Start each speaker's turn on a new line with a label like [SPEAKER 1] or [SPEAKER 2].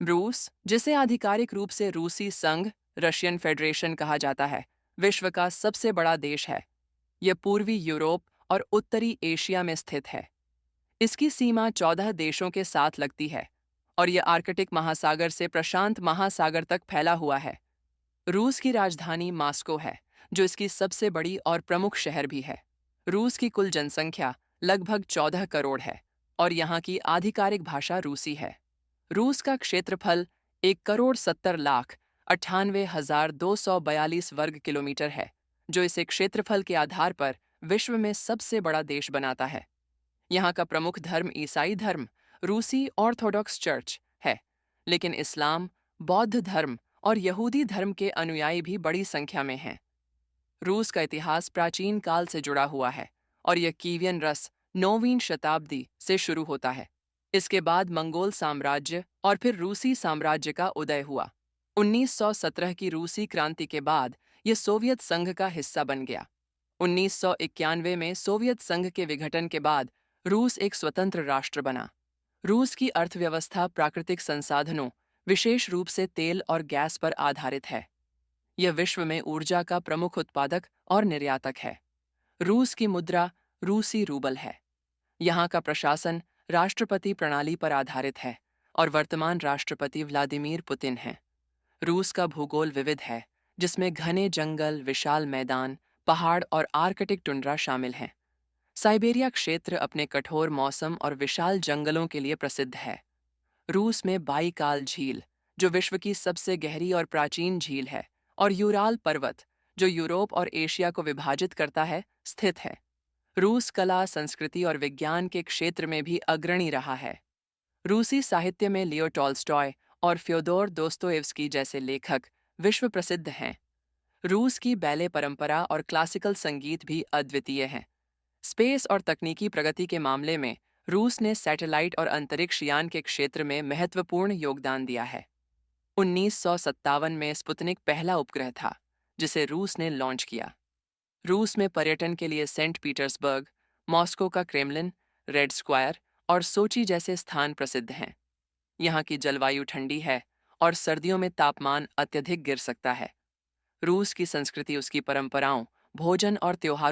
[SPEAKER 1] रूस, जिसे आधिकारिक रूप से रूसी संघ रशियन फेडरेशन कहा जाता है, विश्व का सबसे बड़ा देश है। यह पूर्वी यूरोप और उत्तरी एशिया में स्थित है। इसकी सीमा 14 देशों के साथ लगती है और यह आर्कटिक महासागर से प्रशांत महासागर तक फैला हुआ है। रूस की राजधानी मास्को है, जो इसकी सबसे बड़ी और प्रमुख शहर भी है। रूस की कुल जनसंख्या लगभग 14 करोड़ है और यहाँ की आधिकारिक भाषा रूसी है। रूस का क्षेत्रफल 1,70,98,242 वर्ग किलोमीटर है, जो इसे क्षेत्रफल के आधार पर विश्व में सबसे बड़ा देश बनाता है। यहाँ का प्रमुख धर्म ईसाई धर्म, रूसी ऑर्थोडॉक्स चर्च है, लेकिन इस्लाम, बौद्ध धर्म और यहूदी धर्म के अनुयायी भी बड़ी संख्या में हैं। रूस का इतिहास प्राचीन काल से जुड़ा हुआ है और यह कीवियन रस 9वीं शताब्दी से शुरू होता है। इसके बाद मंगोल साम्राज्य और फिर रूसी साम्राज्य का उदय हुआ। 1917 की रूसी क्रांति के बाद यह सोवियत संघ का हिस्सा बन गया। 1991 में सोवियत संघ के विघटन के बाद रूस एक स्वतंत्र राष्ट्र बना। रूस की अर्थव्यवस्था प्राकृतिक संसाधनों, विशेष रूप से तेल और गैस पर आधारित है। यह विश्व में ऊर्जा का प्रमुख उत्पादक और निर्यातक है। रूस की मुद्रा रूसी रूबल है। यहाँ का प्रशासन राष्ट्रपति प्रणाली पर आधारित है और वर्तमान राष्ट्रपति व्लादिमीर पुतिन हैं। रूस का भूगोल विविध है, जिसमें घने जंगल, विशाल मैदान, पहाड़ और आर्कटिक टुंड्रा शामिल हैं। साइबेरिया क्षेत्र अपने कठोर मौसम और विशाल जंगलों के लिए प्रसिद्ध है। रूस में बाइकाल झील, जो विश्व की सबसे गहरी और प्राचीन झील है, और यूराल पर्वत, जो यूरोप और एशिया को विभाजित करता है, स्थित है। रूस कला, संस्कृति और विज्ञान के क्षेत्र में भी अग्रणी रहा है। रूसी साहित्य में लियो टॉल्स्टॉय और फ्योदोर दोस्तोयेव्स्की जैसे लेखक विश्व प्रसिद्ध हैं। रूस की बैले परंपरा और क्लासिकल संगीत भी अद्वितीय हैं। स्पेस और तकनीकी प्रगति के मामले में रूस ने सैटेलाइट और अंतरिक्ष यान के क्षेत्र में महत्वपूर्ण योगदान दिया है। 1957 में स्पुतनिक पहला उपग्रह था, जिसे रूस ने लॉन्च किया। रूस में पर्यटन के लिए सेंट पीटर्सबर्ग, मॉस्को का क्रेमलिन, रेड स्क्वायर और सोची जैसे स्थान प्रसिद्ध हैं। यहाँ की जलवायु ठंडी है और सर्दियों में तापमान अत्यधिक गिर सकता है। रूस की संस्कृति उसकी परंपराओं, भोजन और त्योहारों